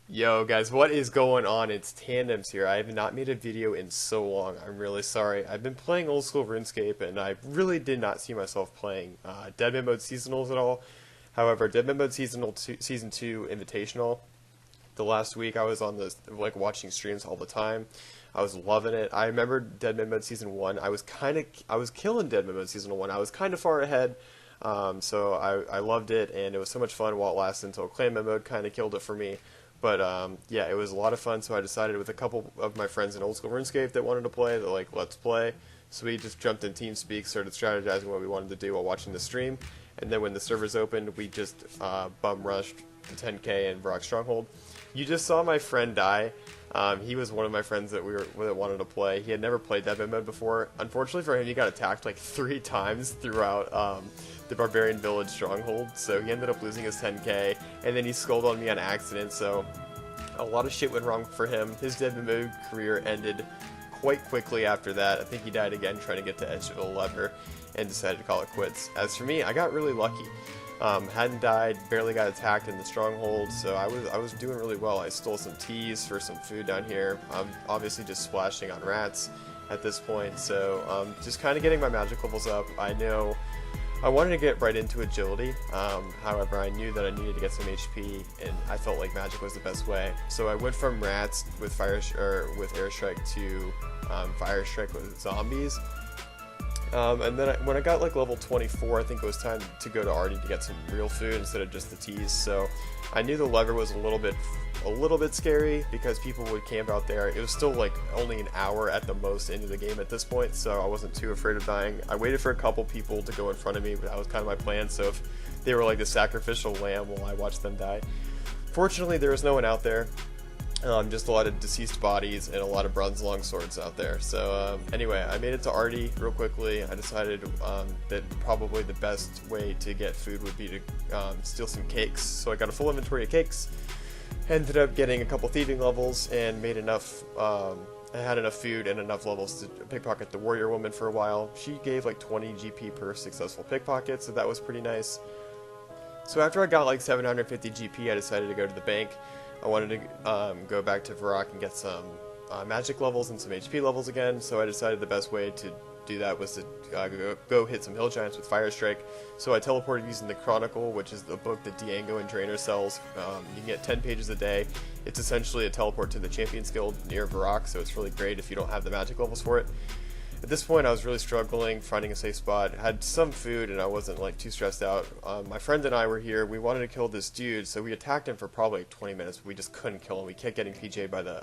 Yo guys, what is going on? It's Tandumz here. I have not made a video in so long. I'm really sorry. I've been playing old school RuneScape and I really did not see myself playing DeadManMode seasonals at all. However, DeadManMode season 2 invitational. The last week I was on the watching streams all the time. I was loving it. I remember DeadManMode season 1. I was killing DeadManMode season 1. I was kind of far ahead. So I loved it and it was so much fun while it lasted until Clan mode kind of killed it for me. But yeah, it was a lot of fun, so I decided with a couple of my friends in old school RuneScape that wanted to play, they're like, let's play. So we just jumped in TeamSpeak, started strategizing what we wanted to do while watching the stream, and then when the servers opened, we just bum rushed the 10k in Varrock Stronghold. You just saw my friend die. He was one of my friends that wanted to play. He had never played Deadman mode before. Unfortunately for him, he got attacked like 3 times throughout the Barbarian Village Stronghold, so he ended up losing his 10k, and then he scolded on me on accident, so a lot of shit went wrong for him. His Deadman mode career ended quite quickly after that. I think he died again trying to get to Edge of the Lever and decided to call it quits. As for me, I got really lucky. Hadn't died, barely got attacked in the stronghold, so I was doing really well. I stole some teas for some food down here. I'm obviously just splashing on rats at this point, so just kind of getting my magic levels up. I know I wanted to get right into agility, however I knew that I needed to get some HP, and I felt like magic was the best way. So I went from rats with airstrike to fire strike with zombies. And then when I got like level 24, I think it was time to go to Artie to get some real food instead of just the teas. So I knew the lever was a little bit scary because people would camp out there. It was still like only an hour at the most into the game at this point, so I wasn't too afraid of dying. I waited for a couple people to go in front of me, but that was kind of my plan. So if they were like the sacrificial lamb while I watched them die. Fortunately, there was no one out there. Just a lot of deceased bodies and a lot of bronze longswords out there. So anyway, I made it to Artie real quickly. I decided that probably the best way to get food would be to steal some cakes. So I got a full inventory of cakes, ended up getting a couple thieving levels, and made enough. I had enough food and enough levels to pickpocket the warrior woman for a while. She gave like 20 GP per successful pickpocket, so that was pretty nice. So after I got like 750 GP, I decided to go to the bank. I wanted to go back to Varrock and get some magic levels and some HP levels again, so I decided the best way to do that was to go hit some hill giants with Fire Strike. So I teleported using the Chronicle, which is the book that Diango and Drainer sells. You can get 10 pages a day. It's essentially a teleport to the Champions Guild near Varrock, so it's really great if you don't have the magic levels for it. At this point, I was really struggling finding a safe spot. Had some food, and I wasn't like too stressed out. My friend and I were here. We wanted to kill this dude, so we attacked him for probably like 20 minutes. But we just couldn't kill him. We kept getting PJ by the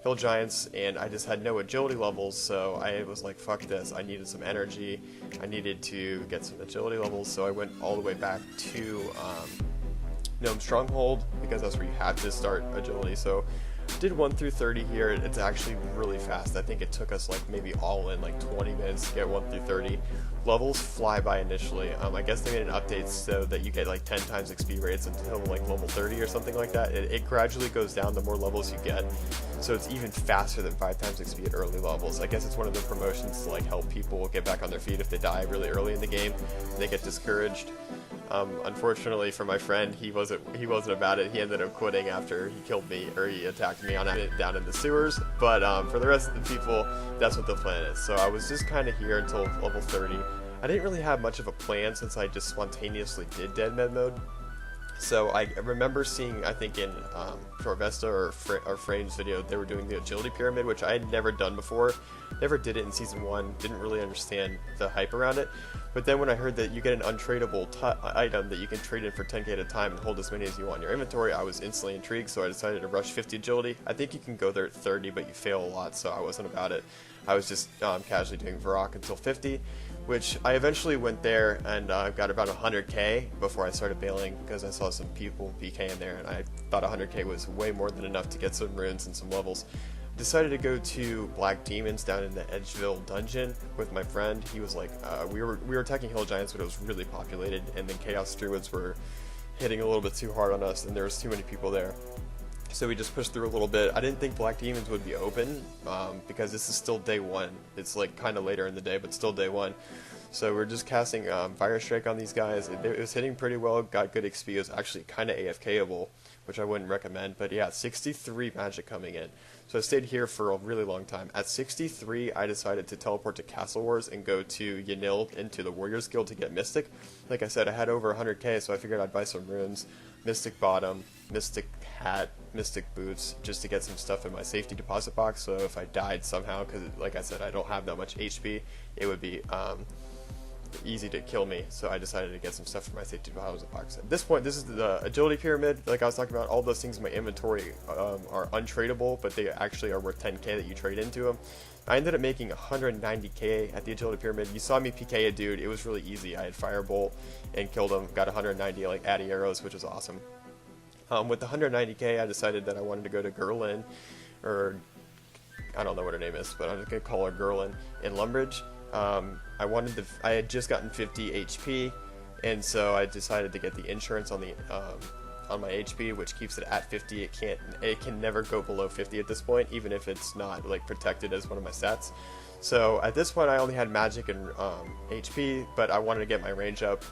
hill giants, and I just had no agility levels. So I was like, "Fuck this!" I needed some energy. I needed to get some agility levels. So I went all the way back to Gnome Stronghold because that's where you have to start agility. So did 1 through 30 here. It's actually really fast. I think it took us like maybe all in like 20 minutes to get 1 through 30. Levels fly by initially. I guess they made an update so that you get like 10 times XP rates until like level 30 or something like that. It gradually goes down the more levels you get, so it's even faster than 5 times XP at early levels. I guess it's one of the promotions to like help people get back on their feet if they die really early in the game and they get discouraged. Unfortunately for my friend, he wasn't about it. He ended up quitting after he killed me, or he attacked me on it down in the sewers. But for the rest of the people, that's what the plan is. So I was just kind of here until level 30. I didn't really have much of a plan since I just spontaneously did DeadManMode mode. So I remember seeing, I think in Torvesta or Frame's video, they were doing the agility pyramid, which I had never done before. Never did it in season 1, didn't really understand the hype around it. But then when I heard that you get an untradeable item that you can trade in for 10k at a time and hold as many as you want in your inventory, I was instantly intrigued, so I decided to rush 50 agility. I think you can go there at 30, but you fail a lot, so I wasn't about it. I was just casually doing Varrock until 50, which I eventually went there and got about 100k before I started bailing because I saw some people PK in there, and I thought 100k was way more than enough to get some runes and some levels. Decided to go to Black Demons down in the Edgeville dungeon with my friend. He was like, we were attacking hill giants, but it was really populated, and then Chaos Druids were hitting a little bit too hard on us, and there was too many people there. So we just pushed through a little bit. I didn't think Black Demons would be open because this is still day 1. It's like kind of later in the day, but still day 1. So we're just casting Fire Strike on these guys. It was hitting pretty well, got good XP. It was actually kind of AFK-able which I wouldn't recommend. But yeah, 63 magic coming in. So I stayed here for a really long time. At 63, I decided to teleport to Castle Wars and go to Yanil into the Warriors Guild to get Mystic. Like I said, I had over 100k, so I figured I'd buy some runes, Mystic Bottom, Mystic Hat, Mystic Boots, just to get some stuff in my safety deposit box. So if I died somehow, because like I said, I don't have that much HP, it would be easy to kill me, so I decided to get some stuff for my safety deposit box. At this point, this is the agility pyramid. Like I was talking about, all those things in my inventory are untradeable, but they actually are worth 10k that you trade into them. I ended up making 190k at the agility pyramid. You saw me PK a dude. It was really easy. I had Firebolt and killed him, got 190 like addy arrows, which was awesome. With the 190k, I decided that I wanted to go to Gerlin, or I don't know what her name is, but I'm just gonna call her Gerlin, in Lumbridge. I had just gotten 50 HP, and so I decided to get the insurance on the on my HP, which keeps it at 50. It can never go below 50 at this point, even if it's not like protected as one of my stats. So at this point, I only had magic and HP, but I wanted to get my range up,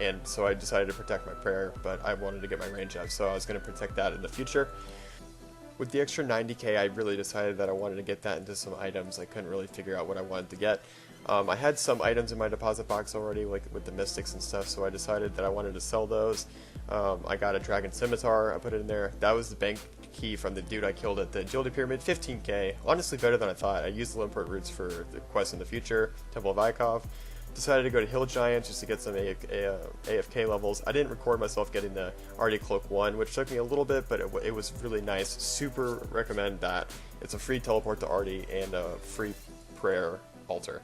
and so I decided to protect my prayer. But I wanted to get my range up, so I was going to protect that in the future. With the extra 90k, I really decided that I wanted to get that into some items. I couldn't really figure out what I wanted to get. I had some items in my deposit box already, like with the mystics and stuff, so I decided that I wanted to sell those. I got a dragon scimitar, I put it in there. That was the bank key from the dude I killed at the agility pyramid, 15k. Honestly, better than I thought. I used the Limport roots for the quest in the future, Temple of Ikov. Decided to go to Hill Giant just to get some AFK levels. I didn't record myself getting the Artie Cloak 1, which took me a little bit, but it was really nice. Super recommend that. It's a free teleport to Artie and a free prayer altar.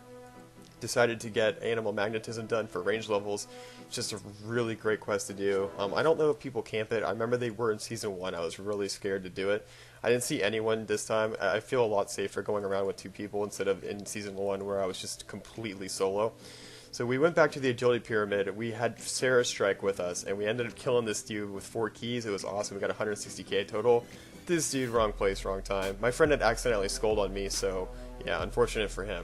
Decided to get Animal Magnetism done for range levels. It's just a really great quest to do. I don't know if people camp it. I remember they were in Season 1. I was really scared to do it. I didn't see anyone this time. I feel a lot safer going around with 2 people instead of in Season 1 where I was just completely solo. So we went back to the Agility Pyramid. We had Sarah Strike with us, and we ended up killing this dude with 4 keys. It was awesome. We got 160k total. This dude, wrong place, wrong time. My friend had accidentally skulled on me, so yeah, unfortunate for him.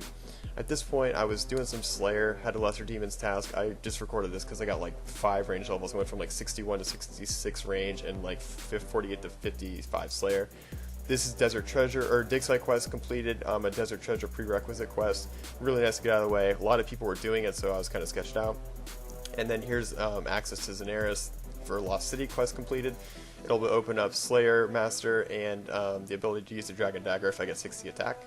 At this point, I was doing some Slayer, had a Lesser Demon's Task. I just recorded this because I got like 5 range levels. I went from like 61 to 66 range and like 48 to 55 Slayer. This is Desert Treasure, or Dig Site quest completed, a Desert Treasure prerequisite quest. Really nice to get out of the way. A lot of people were doing it, so I was kind of sketched out. And then here's access to Xanaris for Lost City quest completed. It'll open up Slayer Master and the ability to use the Dragon Dagger if I get 60 attack.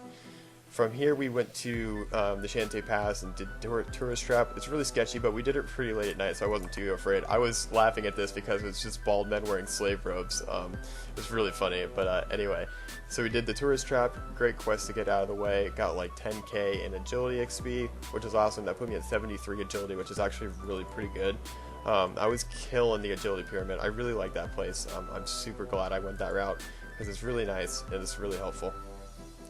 From here we went to the Shantae Pass and did Tourist Trap. It's really sketchy, but we did it pretty late at night, so I wasn't too afraid. I was laughing at this because it's just bald men wearing slave robes. It was really funny, but anyway. So we did the Tourist Trap, great quest to get out of the way. Got like 10k in Agility XP, which is awesome. That put me at 73 Agility, which is actually really pretty good. I was killing the Agility Pyramid. I really like that place. I'm super glad I went that route because it's really nice and it's really helpful.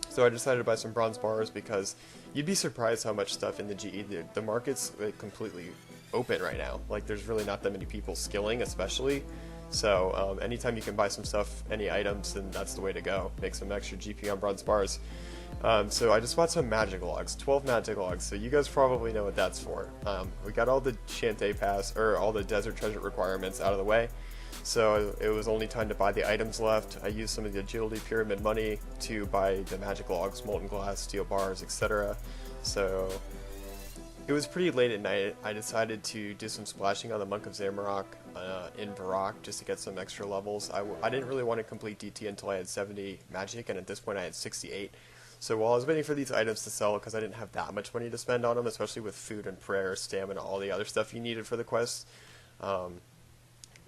So I decided to buy some bronze bars because you'd be surprised how much stuff in the GE, the market's like completely open right now. Like there's really not that many people skilling, especially. So anytime you can buy some stuff, any items, then that's the way to go. Make some extra GP on bronze bars. So I just bought some magic logs, 12 magic logs. So you guys probably know what that's for. We got all the Shantae Pass, or all the Desert Treasure requirements out of the way. So it was only time to buy the items left. I used some of the Agility Pyramid money to buy the magic logs, molten glass, steel bars, etc. So it was pretty late at night. I decided to do some splashing on the Monk of Zamorak in Varrock just to get some extra levels. I didn't really want to complete DT until I had 70 magic, and at this point I had 68. So while I was waiting for these items to sell, because I didn't have that much money to spend on them, especially with food and prayer, stamina, all the other stuff you needed for the quest,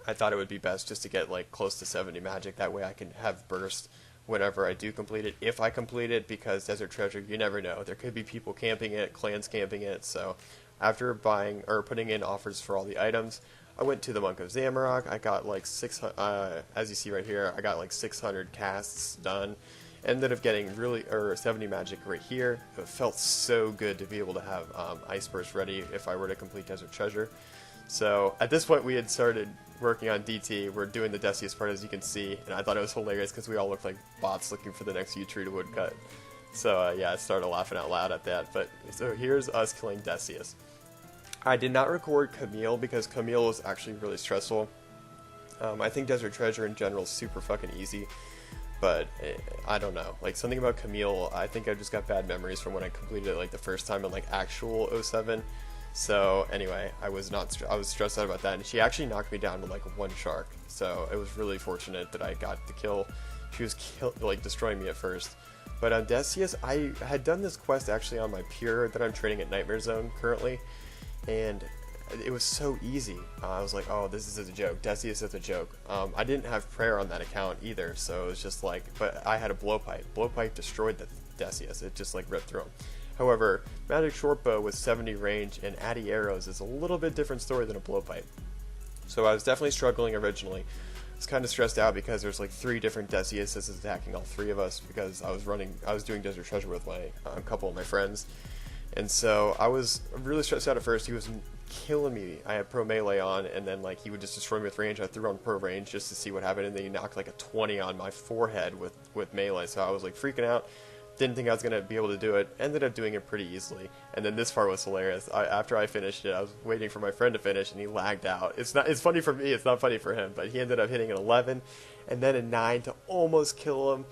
I thought it would be best just to get like close to 70 magic. That way I can have burst whenever I do complete it, if I complete it, because Desert Treasure, you never know. There could be people camping it, clans camping it. So after buying or putting in offers for all the items, I went to the Monk of Zamorak. I got like 600, as you see right here, I got like 600 casts done. Ended up getting 70 magic right here. It felt so good to be able to have Ice Burst ready if I were to complete Desert Treasure. So at this point we had started working on DT. We're doing the Decius part, as you can see, and I thought it was hilarious because we all looked like bots looking for the next U-tree to woodcut. So yeah, I started laughing out loud at that. But so here's us killing Decius. I did not record Camille because Camille was actually really stressful. I think Desert Treasure in general is super fucking easy, but I don't know. Like, something about Camille, I think I just got bad memories from when I completed it like the first time in like actual 07. So anyway, I was stressed out about that, and she actually knocked me down to like one shark. So it was really fortunate that I got the kill. She was destroying me at first. But on Decius, I had done this quest actually on my peer that I'm training at Nightmare Zone currently, and it was so easy. I was like, oh, this is a joke. Decius is a joke. I didn't have prayer on that account either, so it was just like, but I had a blowpipe. Blowpipe destroyed the Decius. It just like ripped through him. However, Magic Shortbow with 70 range and Addy arrows is a little bit different story than a blowpipe. So I was definitely struggling originally. I was kind of stressed out because there's like 3 different Deciuses attacking all 3 of us, because I was doing Desert Treasure with my a couple of my friends. And so I was really stressed out at first. He was killing me. I had pro melee on, and then like he would just destroy me with range. I threw on pro range just to see what happened, and then he knocked like a 20 on my forehead with melee. So I was like freaking out. Didn't think I was going to be able to do it. Ended up doing it pretty easily. And then this part was hilarious. After I finished it, I was waiting for my friend to finish, and he lagged out. It's funny for me, it's not funny for him, but he ended up hitting an 11 and then a 9 to almost kill him.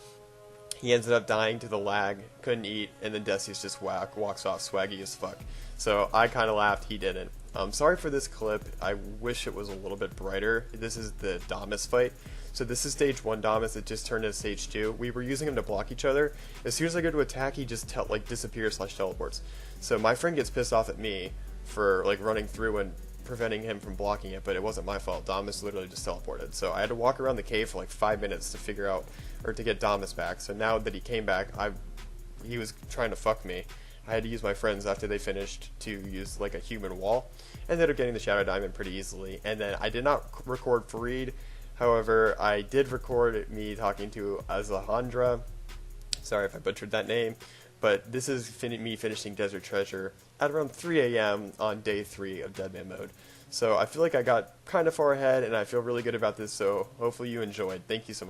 He ended up dying to the lag, couldn't eat, and then Decius just walks off swaggy as fuck. So I kind of laughed, he didn't. Sorry for this clip. I wish it was a little bit brighter. This is the Damus fight. So this is stage 1 Damus. It just turned into stage 2. We were using him to block each other. As soon as I go to attack, he just disappears / teleports. So my friend gets pissed off at me for like running through and preventing him from blocking it, but it wasn't my fault. Damus literally just teleported. So I had to walk around the cave for like 5 minutes to figure out, or to get Damus back. So now that he came back, he was trying to fuck me. I had to use my friends after they finished to use like a human wall. Ended up getting the Shadow Diamond pretty easily. And then I did not record Farid. However, I did record me talking to Azalhandra. Sorry if I butchered that name. But this is me finishing Desert Treasure at around 3 a.m. on day 3 of DeadManMode. So I feel like I got kind of far ahead, and I feel really good about this, so hopefully you enjoyed. Thank you so much.